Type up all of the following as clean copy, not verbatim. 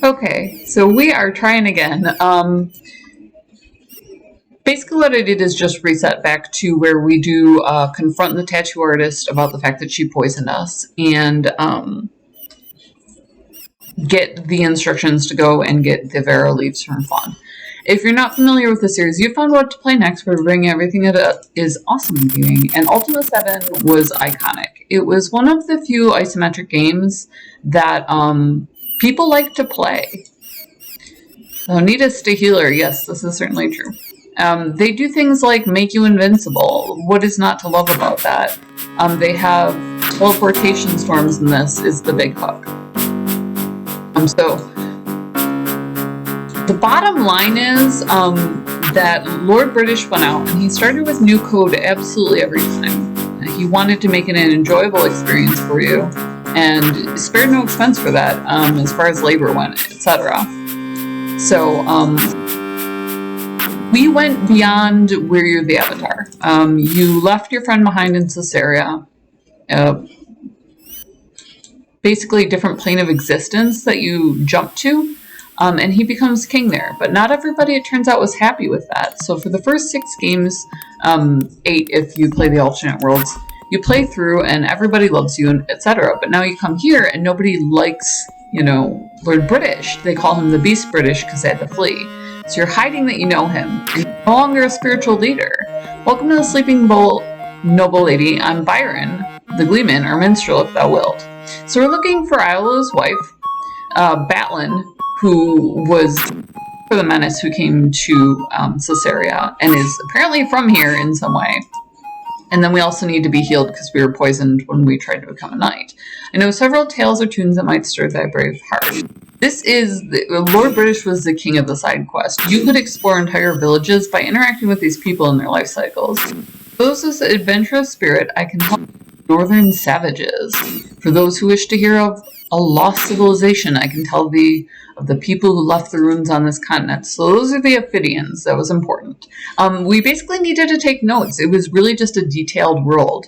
Okay, so we are trying again. Basically what I did is just reset back to where we do confront the tattoo artist about the fact that she poisoned us, and get the instructions to go and get the Vera leaves from Fawn. If you're not familiar with the series, you found what to play next. We're bringing everything that is awesome gaming, and Ultima 7 was iconic. It was one of the few isometric games that people like to play. Oh, neatest a healer. Yes, this is certainly true. They do things like make you invincible. What is not to love about that? They have teleportation storms in this is the big hook. So the bottom line is that Lord British went out and he started with new code absolutely every time. He wanted to make it an enjoyable experience for you and spared no expense for that as far as labor went, etc. So we went beyond where you're the avatar. You left your friend behind in Caesarea. Basically a different plane of existence that you jump to, and he becomes king there. But not everybody, it turns out, was happy with that. So for the first 6 games, 8 if you play the alternate worlds, you play through and everybody loves you, etc. But now you come here and nobody likes, Lord British. They call him the Beast British because they had to flee. So you're hiding that you know him, and you're no longer a spiritual leader. Welcome to the Sleeping Bowl, noble lady. I'm Byron, the Gleeman, or minstrel if thou wilt. So we're looking for Iola's wife, Batlin, who was for the menace who came to Caesarea and is apparently from here in some way. And then we also need to be healed because we were poisoned when we tried to become a knight. I know several tales or tunes that might stir thy brave heart. This is, Lord British was the king of the side quest. You could explore entire villages by interacting with these people in their life cycles. For those with an adventurous spirit, I can help northern savages. For those who wish to hear of a lost civilization, I can tell thee of the people who left the ruins on this continent. So those are the Ophidians. That was important. We basically needed to take notes. It was really just a detailed world.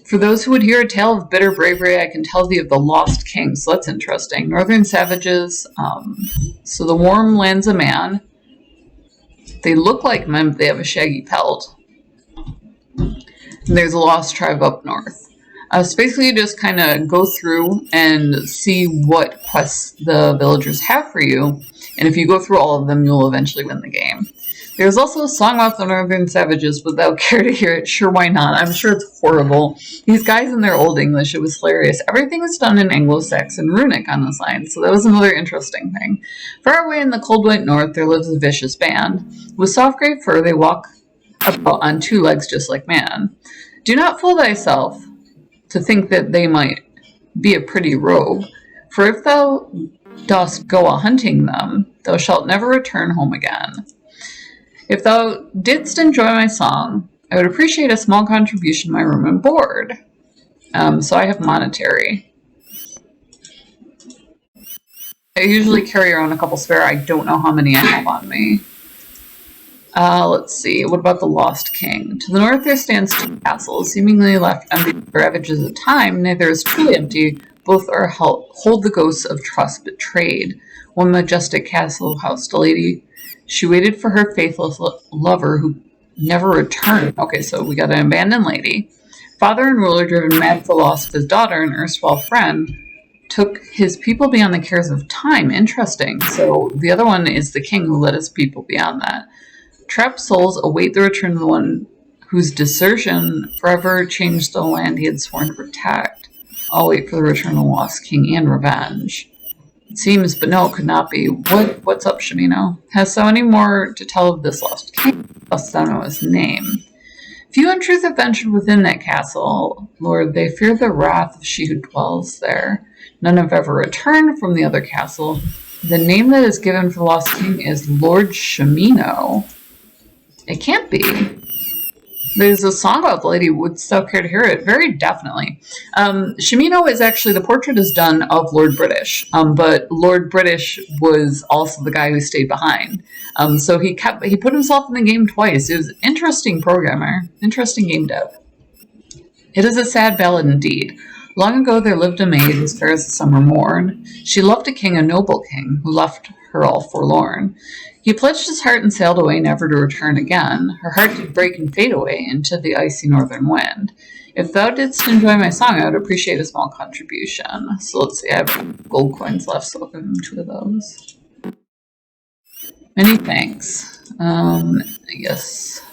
For those who would hear a tale of bitter bravery, I can tell thee of the lost king. So that's interesting. Northern savages. So the warm lands of man. They look like men, but they have a shaggy pelt. And there's a lost tribe up north. So basically you just kind of go through and see what quests the villagers have for you. And if you go through all of them, you'll eventually win the game. There's also a song about the Northern Savages, but thou care to hear it? Sure, why not? I'm sure it's horrible. These guys in their Old English, it was hilarious. Everything is done in Anglo-Saxon runic on the sign, so that was another interesting thing. Far away in the cold white north, there lives a vicious band. With soft gray fur, they walk about on 2 legs just like man. Do not fool thyself to think that they might be a pretty rogue, for if thou dost go a-hunting them, thou shalt never return home again. If thou didst enjoy my song, I would appreciate a small contribution to my room and board. So I have monetary. I usually carry around a couple spare. I don't know how many I have on me. Let's see. What about the Lost King? To the north there stands 2 castles, seemingly left empty for ravages of time. Neither is truly empty. Both are hold the ghosts of trust betrayed. One majestic castle housed a lady. She waited for her faithless lover who never returned. Okay, so we got an abandoned lady. Father and ruler, driven mad for the loss of his daughter, an erstwhile friend, took his people beyond the cares of time. Interesting. So the other one is the king who led his people beyond that. Trapped souls await the return of the one whose desertion forever changed the land he had sworn to protect. I'll wait for the return of the lost king and revenge. It seems, but no, it could not be. What's up, Shimino? Hast thou any more to tell of this lost king? Dost thou know his name? Few in truth have ventured within that castle, Lord. They fear the wrath of she who dwells there. None have ever returned from the other castle. The name that is given for the lost king is Lord Shimino. It can't be. There's a song about the lady. Would thou care to hear it? Very definitely. Shimino is actually, the portrait is done of Lord British, but Lord British was also the guy who stayed behind. So he put himself in the game twice. It was an interesting programmer, interesting game dev. It is a sad ballad indeed. Long ago there lived a maid as fair as the summer morn. She loved a king, a noble king, who left her all forlorn. He pledged his heart and sailed away, never to return again. Her heart did break and fade away into the icy northern wind. If thou didst enjoy my song, I would appreciate a small contribution. So let's see, I have gold coins left, so I'll give him 2 of those. Many thanks. Yes.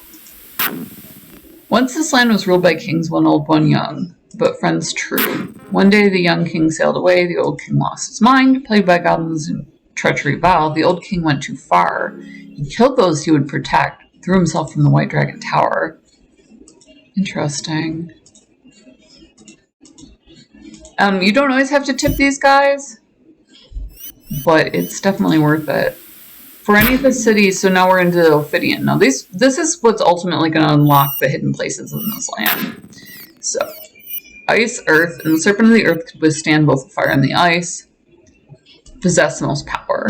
Once this land was ruled by kings, one old, one young, but friends true. One day the young king sailed away, the old king lost his mind, plagued by goblins and treachery vow. The old king went too far. He killed those he would protect, threw himself from the White Dragon Tower. Interesting. You don't always have to tip these guys, but it's definitely worth it. For any of the cities, so now we're into the Ophidian. Now this is what's ultimately going to unlock the hidden places in this land. So, ice, earth, and the serpent of the earth could withstand both the fire and the ice. Possess the most power.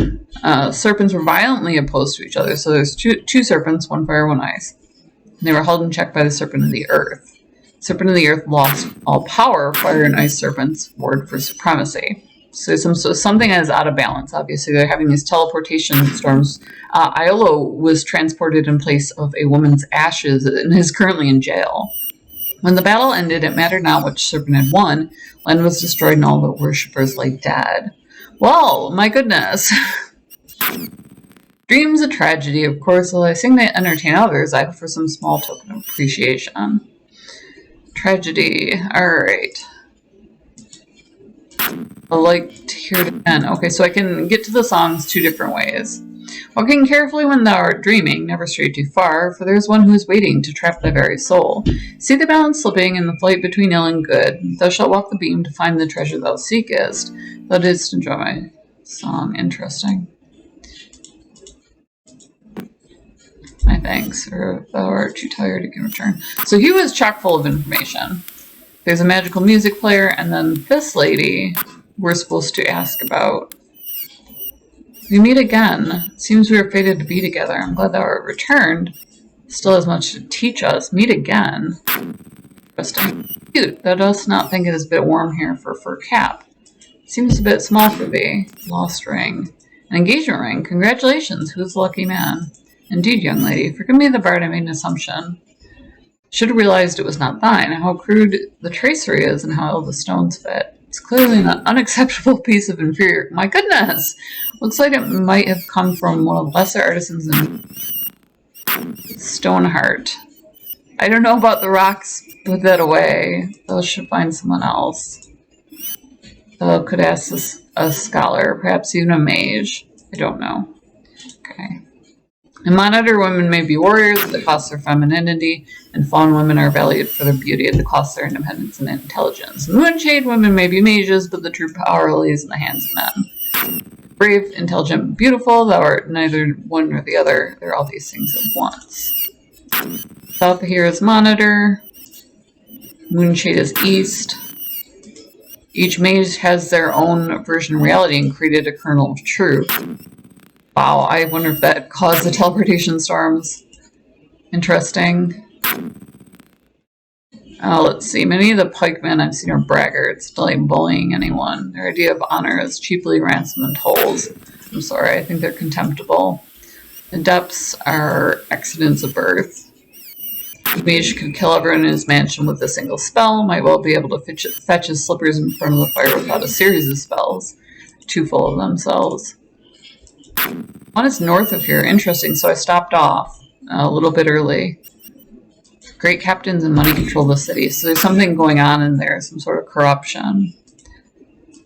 Serpents were violently opposed to each other, so there's two serpents, one fire, one ice. And they were held in check by the serpent of the earth. Serpent of the earth lost all power. Fire and ice serpents warred for supremacy. So something is out of balance, obviously. They're having these teleportation storms. Iolo was transported in place of a woman's ashes and is currently in jail. When the battle ended, it mattered not which serpent had won. Land was destroyed and all the worshippers lay dead. Well, my goodness. Dreams a tragedy, of course. While I sing to entertain others, I hope for some small token of appreciation. Tragedy. Alright. I'd like to hear it again. Okay, so I can get to the songs 2 different ways. Walking carefully when thou art dreaming, never stray too far, for there is one who is waiting to trap thy very soul. See the balance slipping in the flight between ill and good. Thou shalt walk the beam to find the treasure thou seekest. Thou didst enjoy my song. Interesting. My thanks, or thou art too tired to give a return. So he was chock full of information. There's a magical music player, and then this lady we're supposed to ask about. We meet again. Seems we are fated to be together. I'm glad thou art returned. Still has much to teach us. Meet again. Interesting. Cute. Thou dost not think it is a bit warm here for a fur cap. Seems a bit small for thee. Lost ring. An engagement ring. Congratulations. Who's the lucky man? Indeed, young lady. Forgive me the bard, I made an assumption. Should have realized it was not thine. How crude the tracery is and how ill the stones fit. It's clearly an unacceptable piece of inferior... My goodness! Looks like it might have come from one of the lesser artisans in Stoneheart. I don't know about the rocks. Put that away. Thou should find someone else. Thou could ask a scholar, perhaps even a mage. I don't know. Okay. In monitor, women may be warriors at the cost of their femininity, and fawn women are valued for their beauty at the cost of their independence and intelligence. In Moonshade, women may be mages, but the true power lays in the hands of men. Brave, intelligent, beautiful, thou art neither one nor the other. They're all these things at once. South here is monitor. Moonshade is east. Each mage has their own version of reality and created a kernel of truth. Wow, I wonder if that caused the teleportation storms. Interesting. Let's see. Many of the pikemen I've seen are braggarts, like bullying anyone. Their idea of honor is cheaply ransom and tolls. I'm sorry, I think they're contemptible. The depths are accidents of birth. The mage could kill everyone in his mansion with a single spell, might well be able to fetch his slippers in front of the fire without a series of spells. Too full of themselves. One is north of here. Interesting. So I stopped off a little bit early. Great captains and money control the city. So there's something going on in there. Some sort of corruption.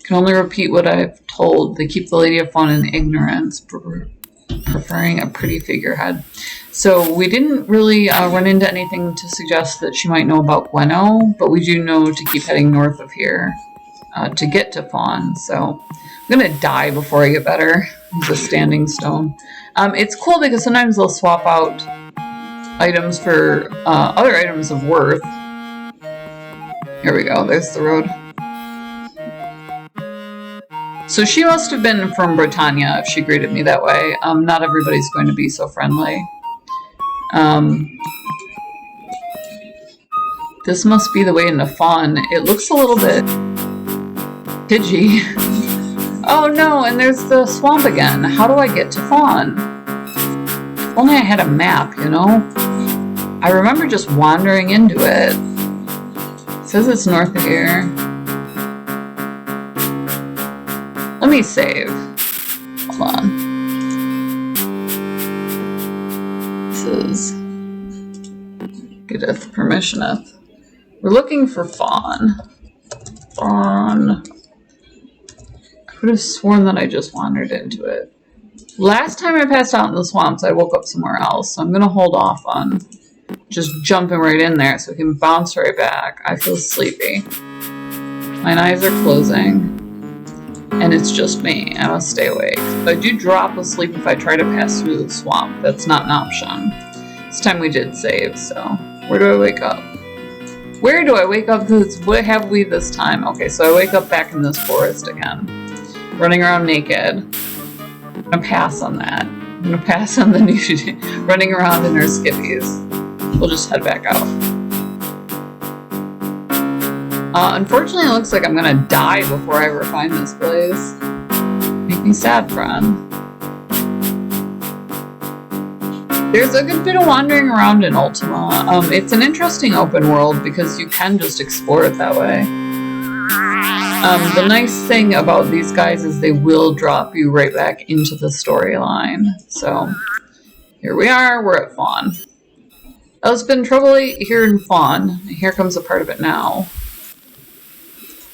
Can only repeat what I've told. They keep the Lady of Fawn in ignorance, preferring a pretty figurehead. So we didn't really run into anything to suggest that she might know about Gweno, but we do know to keep heading north of here to get to Fawn. So I'm going to die before I get better. It's a standing stone. It's cool because sometimes they'll swap out items for other items of worth. Here we go. There's the road. So she must have been from Britannia if she greeted me that way. Not everybody's going to be so friendly. This must be the way into Fawn. It looks a little bit Pidgey. Oh no, and there's the swamp again. How do I get to Fawn? If only I had a map, you know? I remember just wandering into it. It says it's north of here. Let me save. Hold on. This is getteth permissioneth. We're looking for Fawn. Fawn. I could have sworn that I just wandered into it. Last time I passed out in the swamps, I woke up somewhere else, so I'm going to hold off on just jumping right in there so we can bounce right back. I feel sleepy. My eyes are closing. And it's just me. I must stay awake. But I do drop asleep if I try to pass through the swamp. That's not an option. This time we did save, so where do I wake up? Where do I wake up? What have we this time? Okay, so I wake up back in this forest again. Running around naked. I'm gonna pass on that. I'm gonna pass on the nudity. Running around in our skivvies. We'll just head back out. Unfortunately, it looks like I'm gonna die before I ever find this place. Make me sad, friend. There's a good bit of wandering around in Ultima. It's an interesting open world because you can just explore it that way. The nice thing about these guys is they will drop you right back into the storyline. So, here we are, we're at Fawn. There's been trouble here in Fawn. Here comes a part of it now.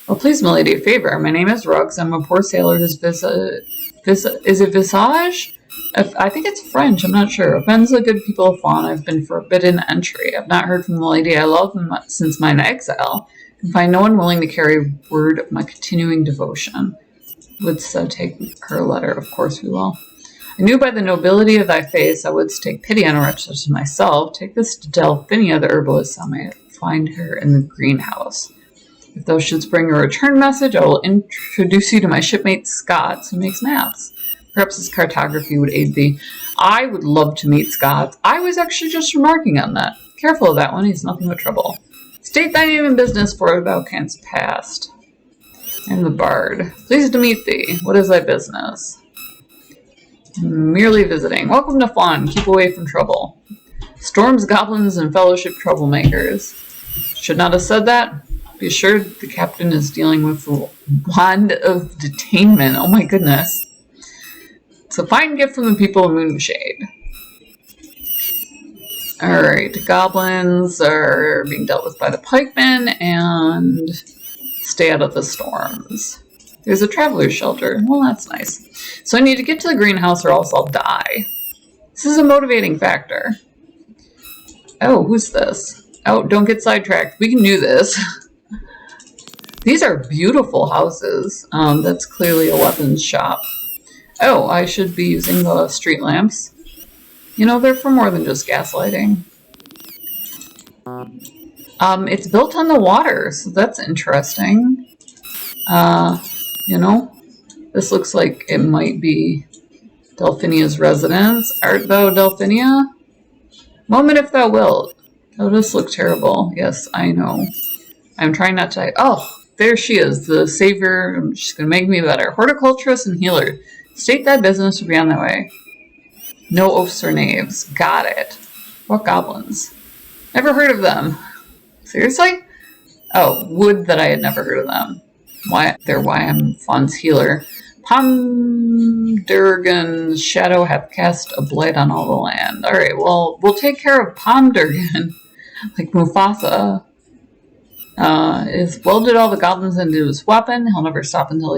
Well, please, milady, a favor. My name is Ruggs. I'm a poor sailor whose is it visage? I think it's French. I'm not sure. Offends the good people of Fawn. I've been forbidden entry. I've not heard from the lady I love since mine exile. And find no one willing to carry word of my continuing devotion. Wouldst thou take her letter? Of course we will. I knew by the nobility of thy face thou wouldst take pity on a wretch such as myself. Take this to Delphinia, the herbalist. I may find her in the greenhouse. If thou shouldst bring a return message, I will introduce you to my shipmate Scott, who makes maps. Perhaps his cartography would aid thee. I would love to meet Scott. I was actually just remarking on that. Careful of that one, he's nothing but trouble. State thy name and business, for thou canst pass. I am the bard. Pleased to meet thee. What is thy business? Merely visiting. Welcome to Fawn. Keep away from trouble. Storms, goblins, and fellowship troublemakers. Should not have said that. Be assured the captain is dealing with the wand of detainment. Oh my goodness. It's a fine gift from the people of Moonshade. Alright, goblins are being dealt with by the pikemen, and stay out of the storms. There's a traveler's shelter. Well, that's nice. So I need to get to the greenhouse or else I'll die. This is a motivating factor. Oh, who's this? Oh, don't get sidetracked. We can do this. These are beautiful houses. That's clearly a weapons shop. Oh, I should be using the street lamps. You know, they're for more than just gaslighting. It's built on the water, so that's interesting. You know, this looks like it might be Delphinia's residence. Art thou Delphinia? Moment if thou wilt. Oh, this looks terrible. Yes, I know. I'm trying not to... Oh, there she is, the savior. She's going to make me better. Horticulturist and healer. State thy business or be on thy way. No oafs or knaves. Got it. What goblins? Never heard of them. Seriously? Oh, would that I had never heard of them. Why I'm Fawn's healer. Pomdurgan's shadow hath cast a blight on all the land. Alright, well, we'll take care of Pomdurgan. Like Mufasa. Is welded all the goblins into his weapon. He'll never stop until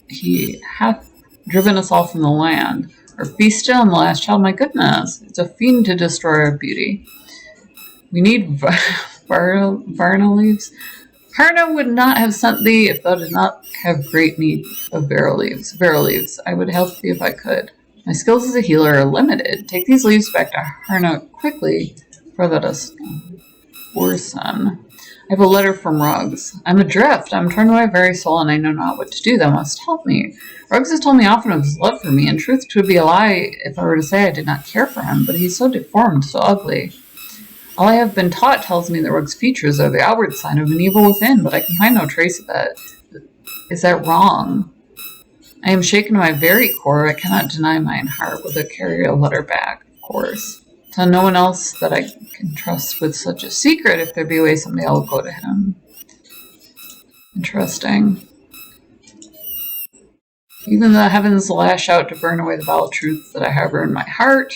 he hath driven us all from the land. Or feasted on the last child. My goodness, it's a fiend to destroy our beauty. We need Varna leaves. Karna would not have sent thee if thou did not have great need of Vero leaves. Vero leaves. I would help thee if I could. My skills as a healer are limited. Take these leaves back to Harna quickly, for that us worsen. I have a letter from Ruggs. I'm adrift. I'm torn to my very soul, and I know not what to do. Thou must help me. Ruggs has told me often of his love for me. In truth, 'twould be a lie if I were to say I did not care for him, but he's so deformed, so ugly. All I have been taught tells me that Ruggs' features are the outward sign of an evil within, but I can find no trace of that. Is that wrong? I am shaken to my very core. I cannot deny mine heart. Will there carry a letter back? Of course. Tell no one else that I can trust with such a secret. If there be a way, someday I'll go to him. Interesting. Even the heavens lash out to burn away the vile truth that I harbor in my heart.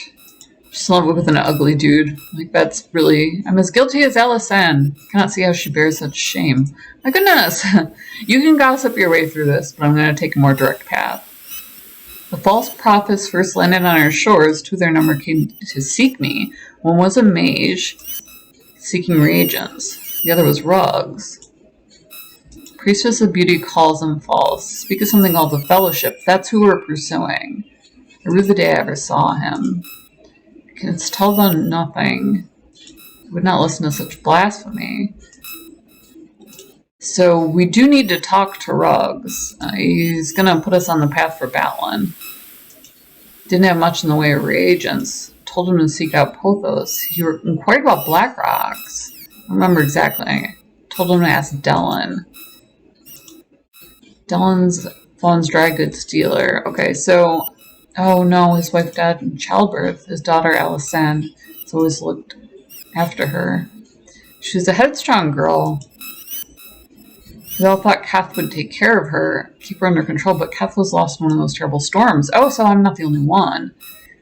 Just love it with an ugly dude. Like, that's really... I'm as guilty as Alysanne. Cannot see how she bears such shame. My goodness! You can gossip your way through this, but I'm going to take a more direct path. The false prophets first landed on our shores. Two of their number came to seek me. One was a mage, seeking reagents. The other was rugs. Priestess of Beauty calls them false. Speak of something called the Fellowship. That's who we're pursuing. I rue the day I ever saw him. I can tell them nothing. I would not listen to such blasphemy. So we do need to talk to Rugs. He's going to put us on the path for Batlin. Didn't have much in the way of reagents. Told him to seek out Pothos. He inquired about black rocks. I don't remember exactly. Told him to ask Dellen. Dellen's Fawn's dry goods dealer. Okay, so... Oh no, his wife died in childbirth. His daughter, Alysanne, has always looked after her. She was a headstrong girl. We all thought Kath would take care of her, keep her under control, but Kath was lost in one of those terrible storms. Oh, so I'm not the only one.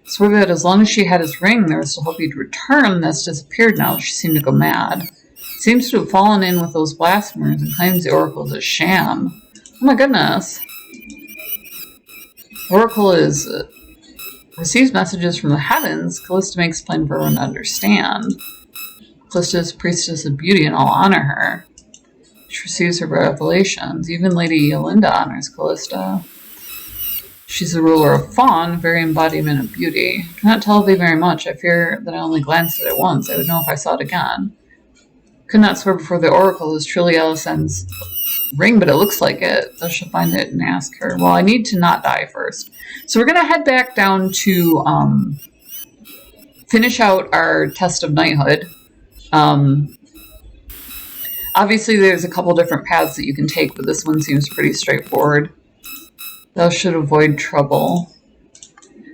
Swore that as long as she had his ring, there was still hope he'd return. That's disappeared now. She seemed to go mad. Seems to have fallen in with those blasphemers and claims the Oracle is a sham. Oh my goodness. Oracle receives messages from the heavens. Callista makes plain for everyone to understand. Callista is priestess of beauty, and all honor her. She receives her revelations. Even Lady Yolinda honors Callista. She's the ruler of Fawn, very embodiment of beauty. I cannot tell thee very much. I fear that I only glanced at it once. I would know if I saw it again. Could not swear before the Oracle is truly Alysanne's ring, but it looks like it. Thou shalt find it and ask her. Well, I need to not die first. So we're going to head back down to finish out our test of knighthood. Obviously, there's a couple different paths that you can take, but this one seems pretty straightforward. Thou should avoid trouble.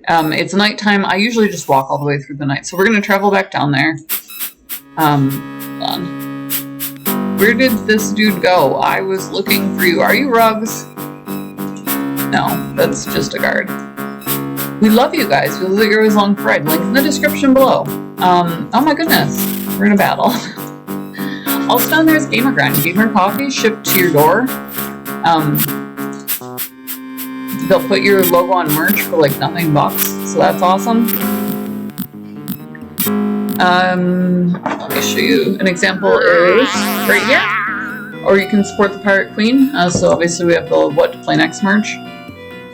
It's nighttime. I usually just walk all the way through the night. So we're going to travel back down there. Hold on. Where did this dude go? I was looking for you. Are you Rugs? No, that's just a guard. We love you guys. We love that you're always along for a ride. Link in the description below. Oh my goodness. We're in a battle. Also down there is Gamer Grind. Gamer Coffee shipped to your door. They'll put your logo on merch for like nothing bucks. So that's awesome. Let me show you an example is right here. Or you can support the Pirate Queen. So obviously we have the What to Play Next merch,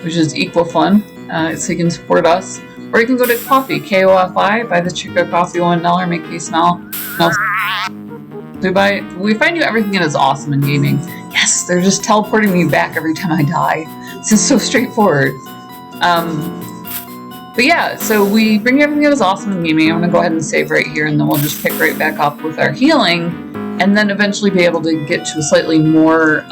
which is equal fun. So you can support us. Or you can go to Coffee, K-O-F-I, buy the Chica coffee $1, make me smell. We find you everything that is awesome in gaming. Yes, they're just teleporting me back every time I die. This is so straightforward. But yeah, so we bring everything that is awesome in gaming. I'm going to go ahead and save right here, and then we'll just pick right back up with our healing, and then eventually be able to get to a slightly more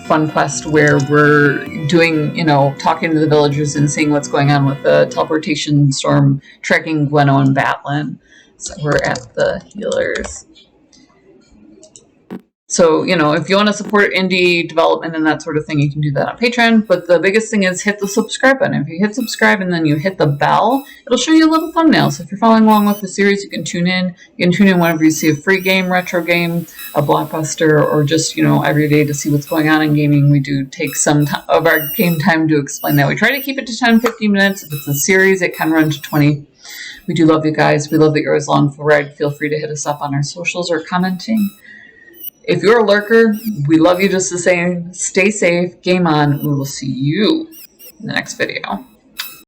fun quest where we're doing, talking to the villagers and seeing what's going on with the teleportation storm, tracking Gweno and Batlin. So we're at the healers. So, if you want to support indie development and that sort of thing, you can do that on Patreon. But the biggest thing is hit the subscribe button. If you hit subscribe and then you hit the bell, it'll show you a little thumbnail. So if you're following along with the series, you can tune in. You can tune in whenever you see a free game, retro game, a blockbuster, or just, every day to see what's going on in gaming. We do take some of our game time to explain that. We try to keep it to 10-15 minutes. If it's a series, it can run to 20. We do love you guys. We love that you're always along for the ride. Feel free to hit us up on our socials or commenting. If you're a lurker, we love you just the same. Stay safe, game on, and we will see you in the next video.